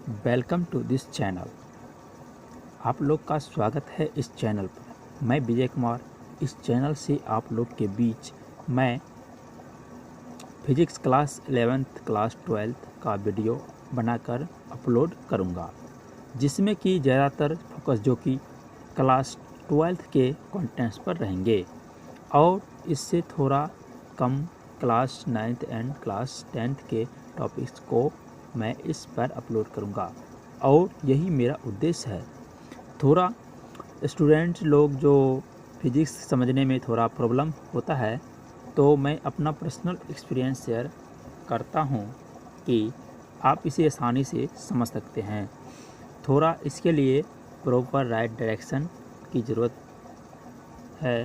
Welcome to this channel. आप लोग का स्वागत है इस चैनल पर। मैं विजय कुमार। इस चैनल से आप लोग के बीच मैं physics class 11th class 12th का वीडियो बनाकर अपलोड करूंगा, जिसमें कि ज़्यादातर फोकस जो कि क्लास 12th के कंटेंट्स पर रहेंगे और इससे थोड़ा कम class 9th and class 10th के टॉपिक्स को मैं इस पर अपलोड करूंगा और यही मेरा उद्देश्य है। थोड़ा स्टूडेंट्स लोग जो फिजिक्स समझने में थोड़ा प्रॉब्लम होता है, तो मैं अपना पर्सनल एक्सपीरियंस शेयर करता हूं कि आप इसे आसानी से समझ सकते हैं। थोड़ा इसके लिए प्रॉपर राइट डायरेक्शन की ज़रूरत है,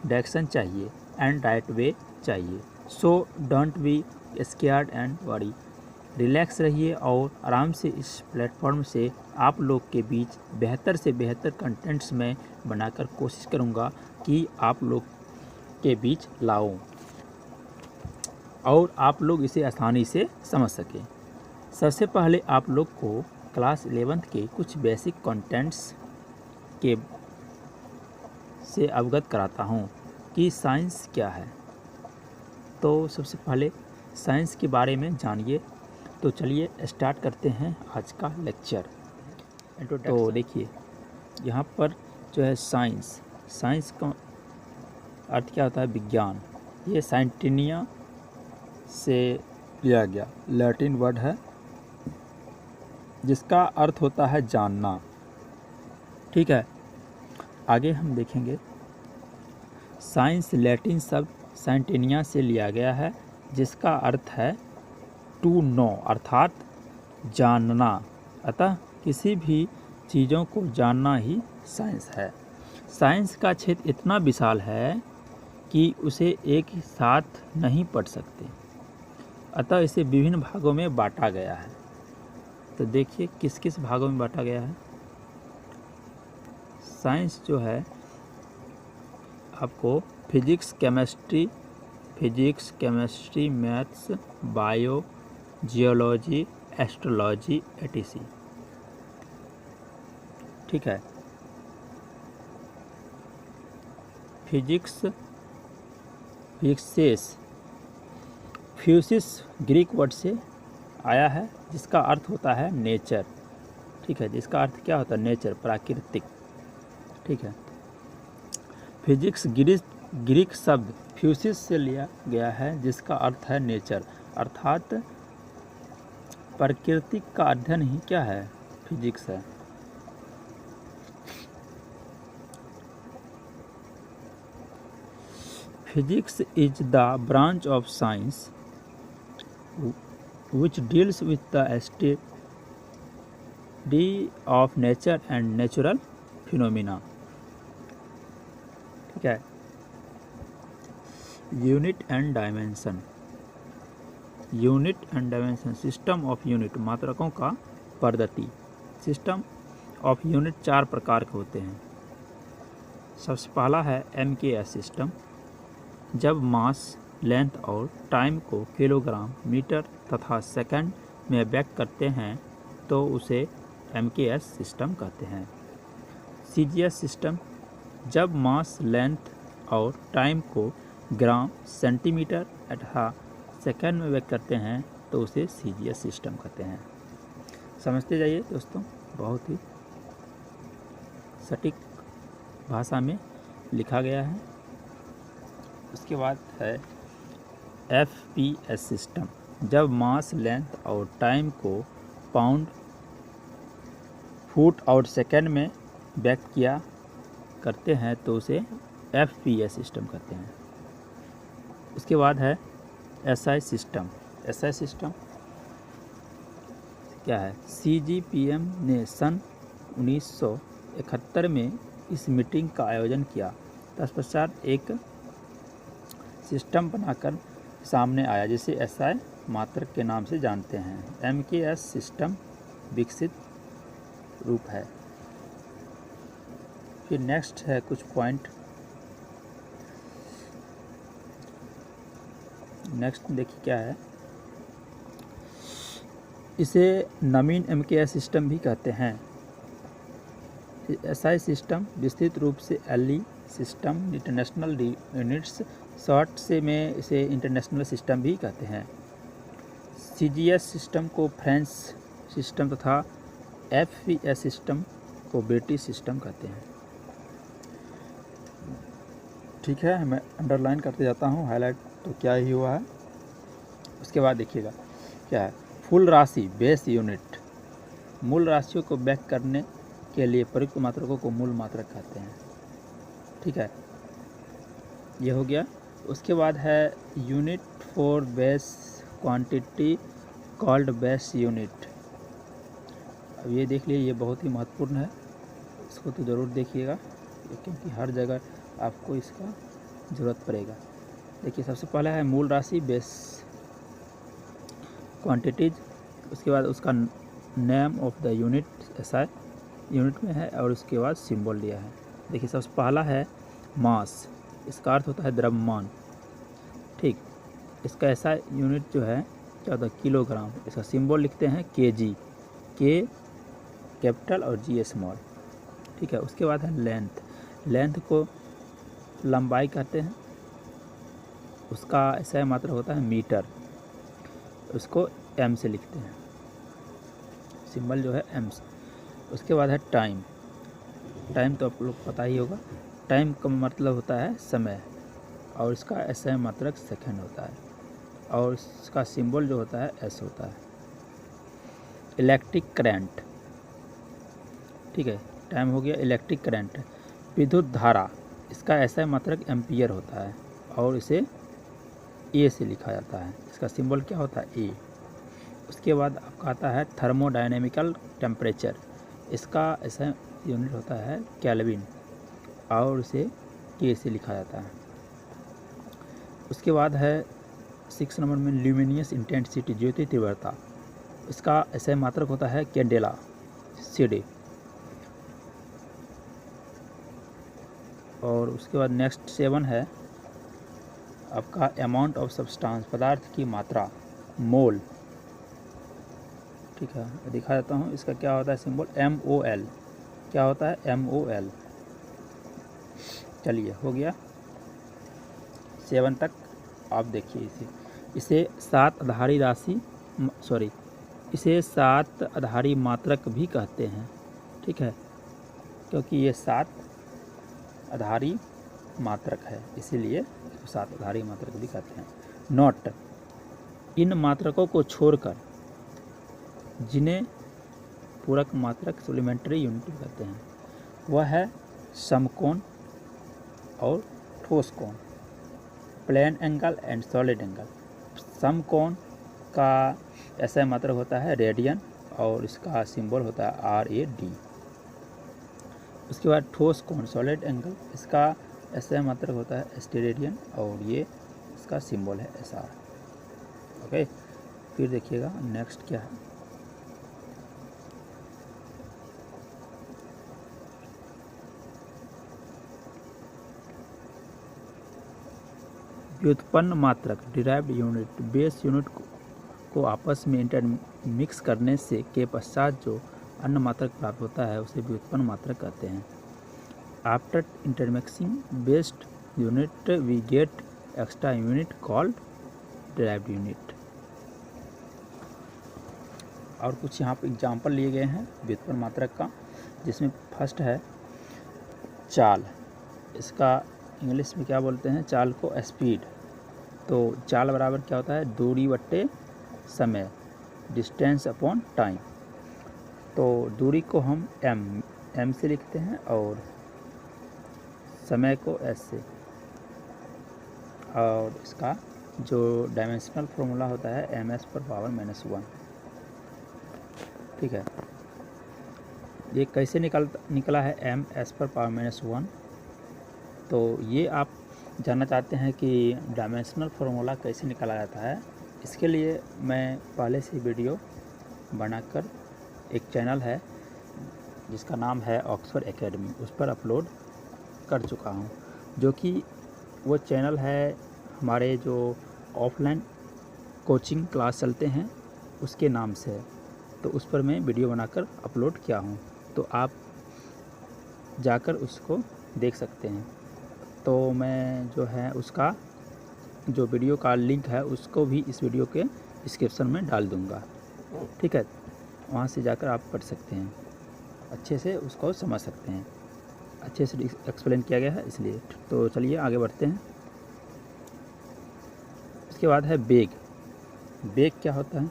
डायरेक्शन चाहिए एंड राइट वे चाहिए। So don't be scared and worry. Relax रहिए और आराम से इस प्लेटफॉर्म से आप लोग के बीच बेहतर से बेहतर कंटेंट्स में बनाकर कोशिश करूंगा कि आप लोग के बीच लाऊं और आप लोग इसे आसानी से समझ सकें। सबसे पहले आप लोग को क्लास 11th के कुछ बेसिक कंटेंट्स के से अवगत कराता हूं कि साइंस क्या है। तो सबसे पहले साइंस के बारे में जानिए। तो चलिए स्टार्ट करते हैं आज का लेक्चर। तो देखिए, यहाँ पर जो है साइंस का अर्थ क्या होता है? विज्ञान। ये साइंटिनिया से लिया गया लैटिन वर्ड है, जिसका अर्थ होता है जानना। ठीक है, आगे हम देखेंगे। साइंस लैटिन शब्द साइंटिनिया से लिया गया है, जिसका अर्थ है टू नो, अर्थात जानना। अतः किसी भी चीज़ों को जानना ही साइंस है। साइंस का क्षेत्र इतना विशाल है कि उसे एक ही साथ नहीं पढ़ सकते, अतः इसे विभिन्न भागों में बांटा गया है। तो देखिए किस किस भागों में बांटा गया है। साइंस जो है आपको physics, chemistry, maths, bio, geology, astrology, etc। ठीक है। फ्यूसिस ग्रीक वर्ड से आया है, जिसका अर्थ होता है नेचर। ठीक है, जिसका अर्थ क्या होता है? नेचर, प्राकृतिक। ठीक है। फिजिक्स ग्रीक शब्द फ्यूसिस से लिया गया है, जिसका अर्थ है नेचर, अर्थात प्रकृति का अध्ययन ही क्या है? फिजिक्स है। Physics is the branch of science which deals with the study of nature and natural phenomena। ठीक है। Unit and dimension, system of unit, मात्रकों का पद्धति। सिस्टम ऑफ यूनिट 4 प्रकार के होते हैं। सबसे पहला है MKS सिस्टम। जब मास, लेंथ और टाइम को किलोग्राम, मीटर तथा सेकंड में व्यक्त करते हैं तो उसे MKS सिस्टम कहते हैं। CGS system. जब मास, लेंथ और टाइम को ग्राम, सेंटीमीटर तथा सेकंड में व्यक्त करते हैं तो उसे CGS सिस्टम कहते हैं। समझते जाइए दोस्तों, बहुत ही सटीक भाषा में लिखा गया है। उसके बाद है FPS सिस्टम। जब मास, लेंथ और टाइम को पाउंड, फुट और सेकंड में व्यक्त किया करते हैं तो उसे FPS सिस्टम कहते हैं। उसके बाद है SI सिस्टम। SI सिस्टम क्या है? CGPM ने सन 1971 में इस मीटिंग का आयोजन किया। तत्पश्चात एक सिस्टम बनाकर सामने आया, जिसे SI मात्रक के नाम से जानते हैं। MKS सिस्टम विकसित रूप है। फिर नेक्स्ट है कुछ पॉइंट। नेक्स्ट देखिए क्या है। इसे नवीन MKS सिस्टम भी कहते हैं। SI सिस्टम विस्तृत रूप से LE system international units short से में इसे इंटरनेशनल सिस्टम भी कहते हैं। CGS सिस्टम को फ्रेंच सिस्टम तथा FPS सिस्टम को ब्रिटिश सिस्टम कहते हैं। ठीक है, मैं अंडरलाइन करते जाता हूँ, हाईलाइट तो क्या ही हुआ है। उसके बाद देखिएगा क्या है, फुल राशि बेस यूनिट। मूल राशियों को व्यक्त करने के लिए प्रयुक्त मात्रकों को मूल मात्रक कहते हैं। ठीक है, ये हो गया। उसके बाद है unit for base quantity called base unit. अब ये देख लिए, ये बहुत ही महत्वपूर्ण है, इसको तो ज़रूर देखिएगा क्योंकि हर जगह आपको इसका ज़रूरत पड़ेगा। देखिए, सबसे पहला है मूल राशि बेस क्वांटिटीज। उसके बाद उसका name of the unit SI unit में है और उसके बाद सिंबल दिया है। देखिए, सबसे पहला है मास, इसका अर्थ होता है द्रव्यमान। ठीक, इसका SI यूनिट जो है क्या होता है, किलोग्राम। इसका सिंबल लिखते हैं kg, K कैपिटल और G स्मॉल। ठीक है, उसके बाद है लेंथ। लेंथ को लंबाई कहते हैं, उसका SI मात्रक होता है मीटर, उसको M से लिखते हैं, सिंबल जो है M से। उसके बाद है टाइम। टाइम तो आप लोग पता ही होगा, टाइम का मतलब होता है समय और इसका SI मात्रक सेकेंड होता है और इसका सिंबल जो होता है S होता है। इलेक्ट्रिक करंट, ठीक है, टाइम हो गया। इलेक्ट्रिक करंट, विद्युत धारा, इसका SI मात्रक एम्पियर होता है और इसे A से लिखा जाता है, इसका सिंबल क्या होता है A। उसके बाद आपका आता है थर्मोडायनेमिकल टेम्परेचर, इसका SI यूनिट होता है केल्विन और इसे K से लिखा जाता है। उसके बाद है 6 नंबर में ल्यूमिनियस इंटेंसिटी, ज्योति तीव्रता, इसका SI मात्रक होता है कैंडेला CD। और उसके बाद नेक्स्ट 7 है आपका अमाउंट ऑफ सब्सटेंस, पदार्थ की मात्रा, मोल। ठीक है, दिखा देता हूँ, इसका क्या होता है सिंबल MOL। क्या होता है MOL। चलिए, हो गया 7 तक। आप देखिए इसे 7 आधारी राशि इसे 7 आधारी मात्रक भी कहते हैं। ठीक है, क्योंकि ये 7 आधारी मात्रक है, इसीलिए 7 आधारी मात्रक भी कहते हैं। नोट, इन मात्रकों को छोड़कर जिन्हें पूरक मात्रक सप्लीमेंट्री यूनिट कहते हैं वह है समकोण और ठोस कोण, plane angle and solid angle. समकोण का SI मात्रक होता है रेडियन और इसका सिंबल होता है RAD। उसके बाद ठोस कोण सॉलिड एंगल, इसका SI मात्रक होता है स्टेरेडियन और ये इसका सिंबल है SR। ओके, फिर देखिएगा नेक्स्ट क्या है। व्युत्पन्न मात्रक डिराइव्ड यूनिट, बेस यूनिट को आपस में इंटरमिक्स करने से के पश्चात जो अन्य मात्रक प्राप्त होता है उसे व्युत्पन्न मात्रक कहते हैं। After intermixing based unit we get extra unit called derived unit. और कुछ यहाँ पर एग्जाम्पल लिए गए हैं व्युत्पन्न मात्रक का, जिसमें फर्स्ट है चाल। इसका इंग्लिश में क्या बोलते हैं, चाल को स्पीड। तो चाल बराबर क्या होता है, दूरी बट्टे समय, डिस्टेंस अपॉन टाइम। तो दूरी को हम m से लिखते हैं और समय को s से, और इसका जो डायमेंशनल फॉर्मूला होता है ms/-1। ठीक है, ये कैसे निकला है ms/-1। तो ये आप जानना चाहते हैं कि डायमेंशनल फार्मूला कैसे निकाला जाता है। इसके लिए मैं पहले से वीडियो बनाकर एक चैनल है जिसका नाम है ऑक्सफोर्ड एकेडमी, उस पर अपलोड कर चुका हूं, जो कि वो चैनल है हमारे जो ऑफलाइन कोचिंग क्लास चलते हैं उसके नाम से है। तो उस पर मैं वीडियो बनाकर अपलोड किया हूँ, तो आप जाकर उसको देख सकते हैं। तो मैं जो है उसका जो वीडियो का लिंक है उसको भी इस वीडियो के डिस्क्रिप्शन में डाल दूँगा, ठीक है। वहाँ से जाकर आप पढ़ सकते हैं, अच्छे से उसको समझ सकते हैं, अच्छे से एक्सप्लेन किया गया है इसलिए। तो चलिए आगे बढ़ते हैं। उसके बाद है वेग। वेग क्या होता है?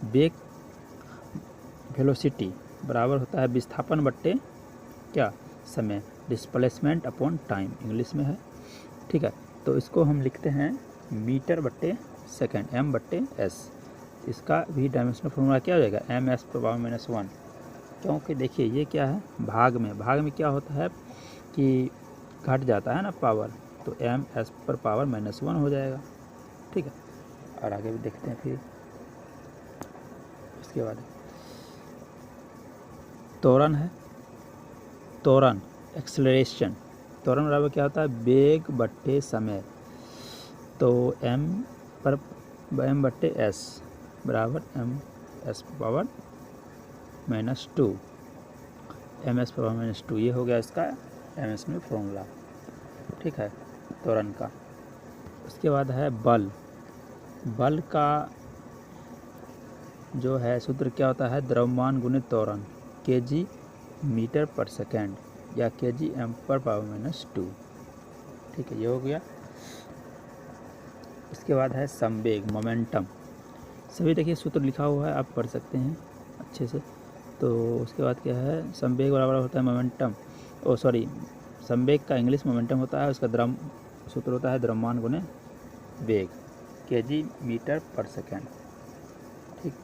वेग वेलोसिटी बराबर होता है विस्थापन बट्टे क्या समय, डिस्प्लेसमेंट अपॉन टाइम इंग्लिश में है, ठीक है। तो इसको हम लिखते हैं मीटर बट्टे सेकेंड, m बट्टे s। इसका भी डायमेंशनल फॉर्मूला क्या हो जाएगा, ms⁻⁻1, क्योंकि देखिए ये क्या है भाग में क्या होता है कि घट जाता है ना पावर, तो ms/⁻⁻1 हो जाएगा, ठीक है। और आगे भी देखते हैं फिर। उसके बाद त्वरण है, त्वरण एक्सेलरेशन, त्वरण बराबर क्या होता है वेग बट्टे समय, तो m बट्टे s बराबर ms⁻⁻2, ms⁻⁻2 ये हो गया इसका डायमेंशनल फॉर्मूला, ठीक है, त्वरण का। उसके बाद है बल। बल का जो है सूत्र क्या होता है, द्रव्यमान गुणित त्वरण, kg मीटर पर सेकेंड या kg m/⁻⁻2, ठीक है, ये हो गया। उसके बाद है संवेग मोमेंटम, सभी देखिए सूत्र लिखा हुआ है, आप पढ़ सकते हैं अच्छे से। तो उसके बाद क्या है, संवेग बराबर होता है मोमेंटम, संवेग का इंग्लिश मोमेंटम होता है, उसका सूत्र होता है द्रव्यमान गुणे वेग, kg मीटर पर सेकेंड, ठीक।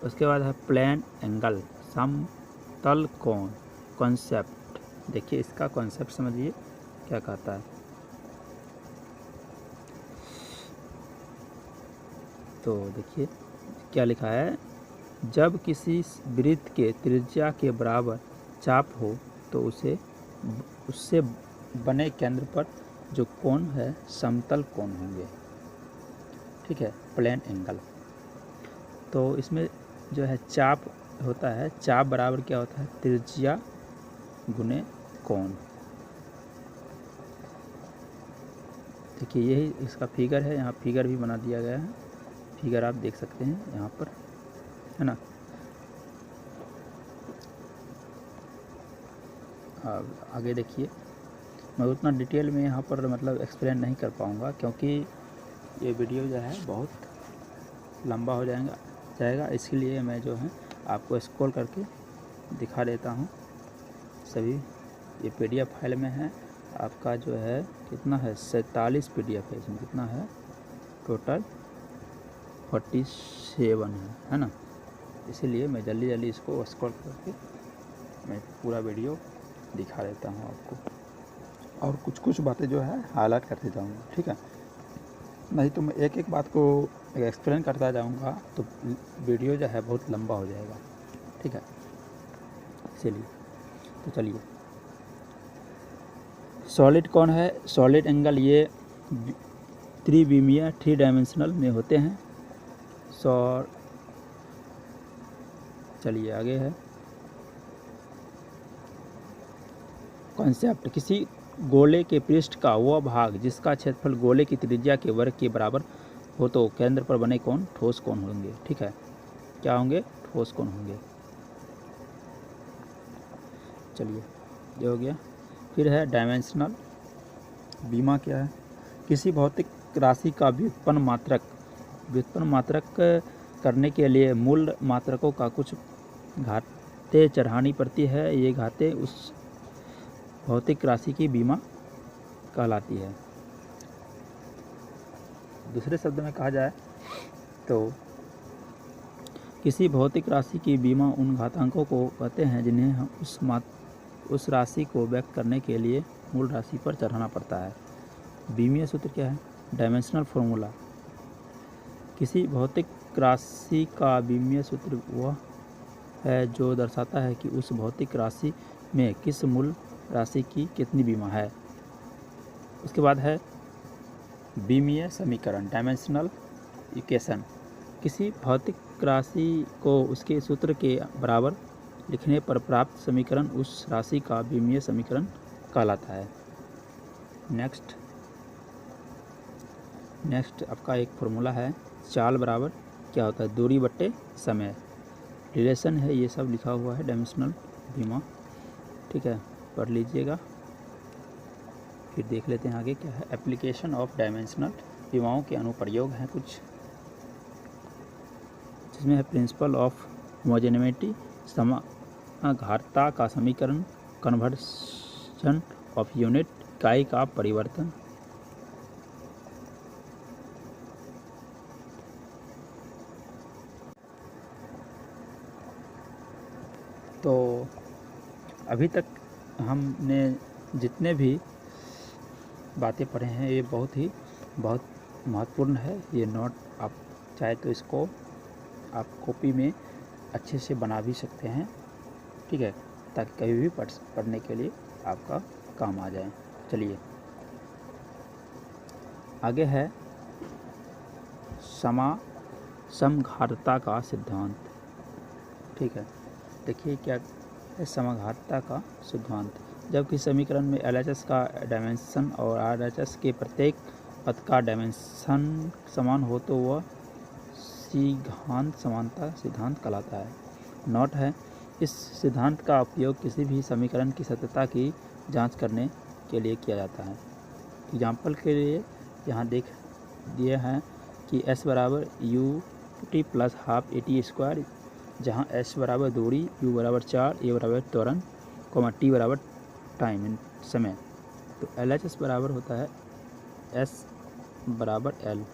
उसके बाद है प्लेन एंगल, समतल कोण, कॉन्सेप्ट। देखिए इसका कॉन्सेप्ट समझिए क्या कहता है। तो देखिए क्या लिखा है, जब किसी वृत्त के त्रिज्या के बराबर चाप हो तो उससे बने केंद्र पर जो कोण है समतल कोण होंगे, ठीक है, प्लेन एंगल। तो इसमें जो है चाप होता है, चाप बराबर क्या होता है त्रिज्या गुणे कोण। देखिए यही इसका फिगर है, यहाँ फिगर भी बना दिया गया है, फिगर आप देख सकते हैं यहाँ पर, है ना। आगे देखिए, मैं उतना डिटेल में यहाँ पर मतलब एक्सप्लेन नहीं कर पाऊँगा, क्योंकि ये वीडियो जो है बहुत लंबा हो जाएगा, इसलिए मैं जो है आपको स्क्रॉल करके दिखा देता हूँ सभी। ये PDF फाइल में है, आपका जो है कितना है 47 PDF है, इसमें कितना है टोटल 47 है ना। इसीलिए मैं जल्दी इसको स्क्रॉल करके मैं पूरा वीडियो दिखा देता हूँ आपको, और कुछ बातें जो है हाईलाइट करते जाऊँगा, ठीक है। नहीं तो मैं एक बात को एक्सप्लेन करता जाऊँगा तो वीडियो जो है बहुत लंबा हो जाएगा, ठीक है, इसीलिए। तो चलिए, सॉलिड कौन है, सॉलिड एंगल ये त्रिविमीय 3 डायमेंशनल में होते हैं। चलिए आगे है कॉन्सेप्ट, किसी गोले के पृष्ठ का वह भाग जिसका क्षेत्रफल गोले की त्रिज्या के वर्ग के बराबर हो तो केंद्र पर बने कोण ठोस कोण होंगे, ठीक है, क्या होंगे ठोस कोण होंगे। चलिए ये हो गया। फिर है डायमेंशनल बीमा क्या है, किसी भौतिक राशि का व्युत्पन्न मात्रक करने के लिए मूल मात्रकों का कुछ घातें चढ़ानी पड़ती है, ये घातें उस भौतिक राशि की बीमा कहलाती है। दूसरे शब्द में कहा जाए तो किसी भौतिक राशि की बीमा उन घातांकों को कहते हैं जिन्हें हम उस राशि को व्यक्त करने के लिए मूल राशि पर चढ़ाना पड़ता है। बीमीय सूत्र क्या है, डायमेंशनल फॉर्मूला, किसी भौतिक राशि का बीमीय सूत्र वह है जो दर्शाता है कि उस भौतिक राशि में किस मूल राशि की कितनी बीमा है। उसके बाद है बीमीय समीकरण, डायमेंशनल इक्वेशन, किसी भौतिक राशि को उसके सूत्र के बराबर लिखने पर प्राप्त समीकरण उस राशि का विमीय समीकरण कहलाता है। नेक्स्ट आपका एक फॉर्मूला है, चाल बराबर क्या होता है, दूरी बट्टे समय। रिलेशन है, ये सब लिखा हुआ है डायमेंशनल विमा, ठीक है, पढ़ लीजिएगा। फिर देख लेते हैं आगे क्या है। एप्लीकेशन ऑफ डायमेंशनल विमाओं के अनुप्रयोग हैं कुछ, जिसमें है प्रिंसिपल ऑफ होमोजेनिटी, समाघातता का समीकरण, कन्वर्जन ऑफ यूनिट, इकाई का परिवर्तन। तो अभी तक हमने जितने भी बातें पढ़े हैं ये बहुत महत्वपूर्ण है। ये नोट आप चाहे तो इसको आप कॉपी में अच्छे से बना भी सकते हैं, ठीक है, ताकि कभी भी पढ़ने के लिए आपका काम आ जाए। चलिए आगे है समघातता का सिद्धांत, ठीक है। देखिए क्या है समघातता का सिद्धांत। जब किसी समीकरण में LHS का डायमेंशन और RHS के प्रत्येक पद का डायमेंशन समान हो तो वह सिद्धांत समानता सिद्धांत कहलाता है। नोट है, इस सिद्धांत का उपयोग किसी भी समीकरण की सत्यता की जांच करने के लिए किया जाता है। एग्जाम्पल के लिए यहाँ देख दिए हैं कि S बराबर UT plus half AT square, जहाँ S बराबर दूरी, U बराबर 4, A बराबर त्वरण, T बराबर टाइम समय। तो LHS बराबर होता है S बराबर L।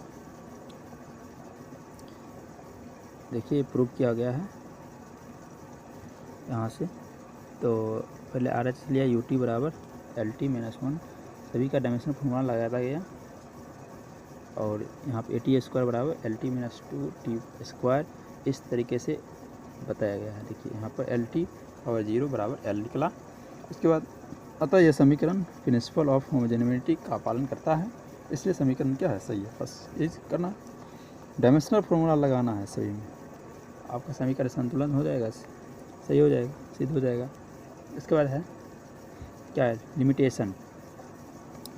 देखिए प्रूव किया गया है यहाँ से। तो पहले RHS लिया, UT बराबर LT माइनस 1, सभी का डायमेंशन फॉर्मूला लगाया गया, और यहाँ पे AT स्क्वायर बराबर LT माइनस 2T स्क्वायर इस तरीके से बताया गया है। देखिए यहाँ पर LT और 0 बराबर L निकला। उसके बाद अतः यह समीकरण प्रिंसिपल ऑफ होमोजेनिटी का पालन करता है, इसलिए समीकरण क्या है, सही है। बस ये करना, डायमेंशनल फॉर्मूला लगाना है सभी में, आपका समीकरण संतुलन हो जाएगा, सही हो जाएगा, सिद्ध हो जाएगा। इसके बाद है क्या है, लिमिटेशन।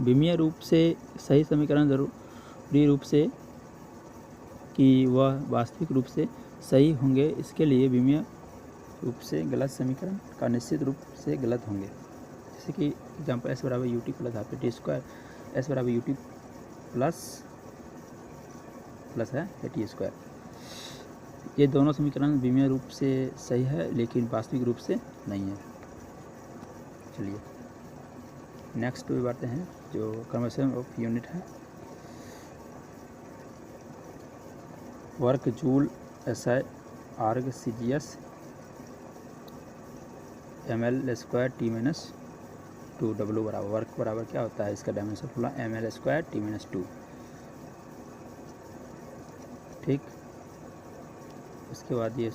विमीय रूप से सही समीकरण जरूरी रूप से कि वह वास्तविक रूप से सही होंगे, इसके लिए विमीय रूप से गलत समीकरण का निश्चित रूप से गलत होंगे। जैसे कि एग्जाम्पल S बराबर UT plus half AT square, S बराबर UT प्लस है AT स्क्वायर। ये दोनों समीकरण विमीय रूप से सही है लेकिन वास्तविक रूप से नहीं है। चलिए नेक्स्ट पे बढ़ते हैं, जो कन्वर्जन ऑफ यूनिट है। Work joule SI आर्ग CGS ml square T minus 2 W बराबर, वर्क बराबर क्या होता है, इसका dimension formula ml square T minus 2, ठीक। उसके बाद ये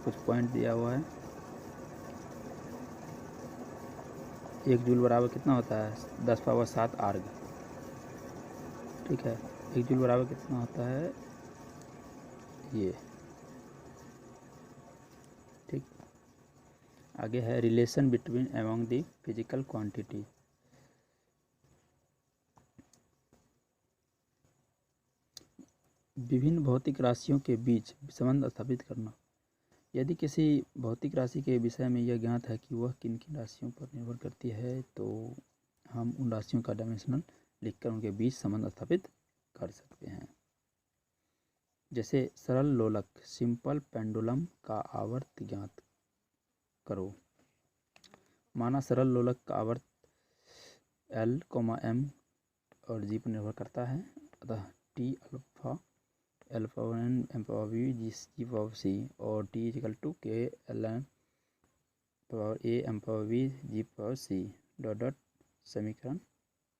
कुछ पॉइंट दिया हुआ है। 1 जूल बराबर कितना होता है, 10⁻7 आर्ग, ठीक है। 1 जूल बराबर कितना होता है ये, ठीक। आगे है relation between among the physical quantity. विभिन्न भौतिक राशियों के बीच संबंध स्थापित करना। यदि किसी भौतिक राशि के विषय में यह ज्ञात है कि वह किन किन राशियों पर निर्भर करती है, तो हम उन राशियों का डायमेंशनल लिखकर उनके बीच संबंध स्थापित कर सकते हैं। जैसे सरल लोलक, सिंपल पेंडुलम का आवर्त ज्ञात करो। माना सरल लोलक का आवर्त L, M और G पर निर्भर करता है, अतः T alpha L/N M/V G/C और T = K Ln A M/V G/C dot समीकरण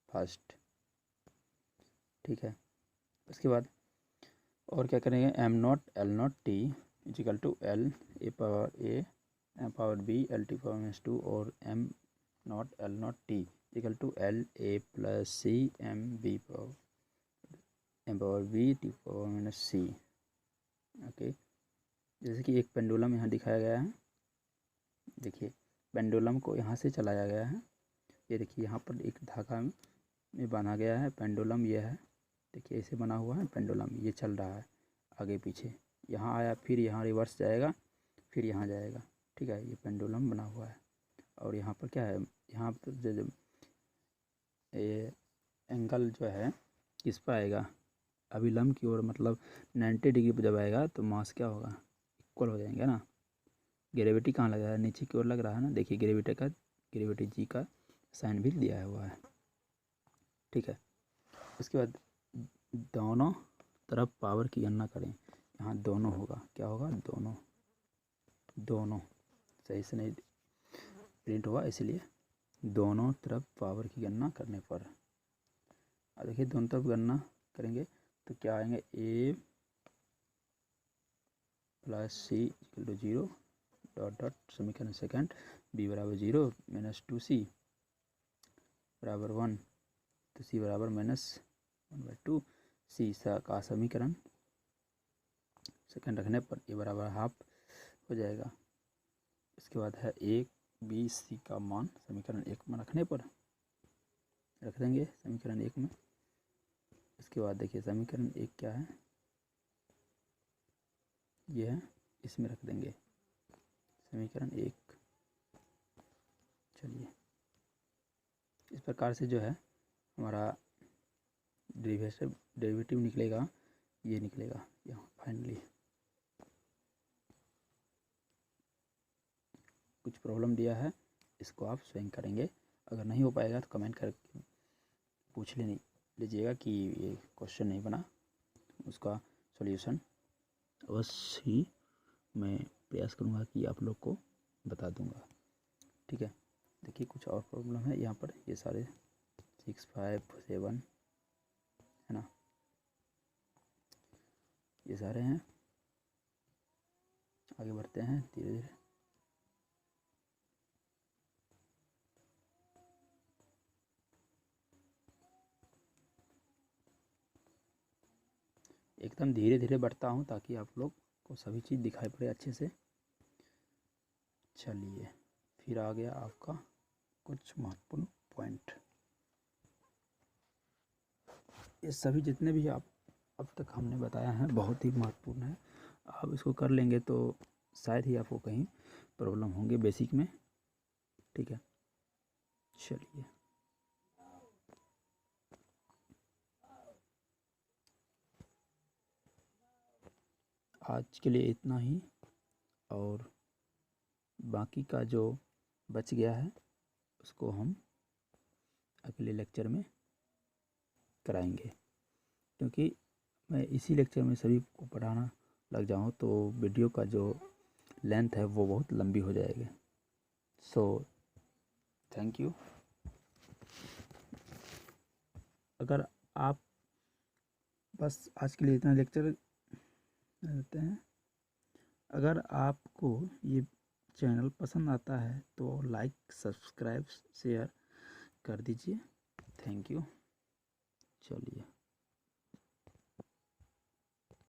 फर्स्ट, ठीक है। उसके बाद और क्या करेंगे, M0 L0 T = L A M/B LT/2 और M0 L0 T = L A + C M/B T/-C okay, जैसे कि एक पेंडुलम यहाँ दिखाया गया है। देखिए पेंडुलम को यहाँ से चलाया गया है। ये देखिए यहाँ पर एक धागा में बांधा गया है पेंडुलम, ये है। देखिए ऐसे बना हुआ है पेंडुलम, ये चल रहा है आगे पीछे। यहाँ आया, फिर यहाँ रिवर्स जाएगा, फिर यहाँ जाएगा। ठीक है, ये पेंडुलम बना हुआ है। और यहाँ पर क्या है, यहाँ पर जो ये एंगल जो है किस पर आएगा, अभिलंब की ओर, मतलब 90 डिग्री पर जब आएगा तो मास क्या होगा, इक्वल हो जाएंगे ना। ग्रेविटी कहाँ लगा है, नीचे की ओर लग रहा है ना। देखिए ग्रेविटी जी का साइन भी दिया हुआ है। ठीक है, उसके बाद दोनों तरफ पावर की गणना करें। यहाँ दोनों होगा, क्या होगा, दोनों सही से नहीं प्रिंट हुआ, इसलिए दोनों तरफ पावर की गणना करने पर, अब देखिए दोनों तरफ गणना करेंगे तो क्या आएंगे, a plus c equal to 0 dot dot समीकरण सेकंड, बी बराबर 0 माइनस 2c बराबर 1, तो c बराबर -1/2। सी का समीकरण सेकंड रखने पर ए बराबर हाफ हो जाएगा। इसके बाद है ए बी सी का मान समीकरण 1 में रखने पर रख देंगे, समीकरण 1 में। इसके बाद देखिए समीकरण 1 क्या है, ये है, इसमें रख देंगे समीकरण 1। चलिए इस प्रकार से जो है हमारा डेरिवेटिव निकलेगा, ये निकलेगा यहाँ फाइनली। कुछ प्रॉब्लम दिया है, इसको आप स्वयं करेंगे। अगर नहीं हो पाएगा तो कमेंट करके पूछ लीजिएगा कि ये क्वेश्चन नहीं बना, उसका सॉल्यूशन अवश्य ही मैं प्रयास करूँगा कि आप लोग को बता दूँगा। ठीक है, देखिए कुछ और प्रॉब्लम है यहाँ पर, ये सारे 6, 5, 7 है ना, ये सारे हैं। आगे बढ़ते हैं धीरे धीरे। एकदम धीरे धीरे बढ़ता हूँ ताकि आप लोग को सभी चीज़ दिखाई पड़े अच्छे से। चलिए फिर आ गया आपका कुछ महत्वपूर्ण पॉइंट। ये सभी जितने भी आप अब तक हमने बताया है बहुत ही महत्वपूर्ण है। आप इसको कर लेंगे तो शायद ही आपको कहीं प्रॉब्लम होंगे बेसिक में। ठीक है, चलिए आज के लिए इतना ही, और बाकी का जो बच गया है उसको हम अगले लेक्चर में कराएंगे, क्योंकि मैं इसी लेक्चर में सभी को पढ़ाना लग जाऊँ तो वीडियो का जो लेंथ है वो बहुत लंबी हो जाएगी। So thank you. अगर आप बस आज के लिए इतना लेक्चर देते हैं। अगर आपको ये चैनल पसंद आता है तो लाइक, सब्सक्राइब, शेयर कर दीजिए। Thank you. चलिए।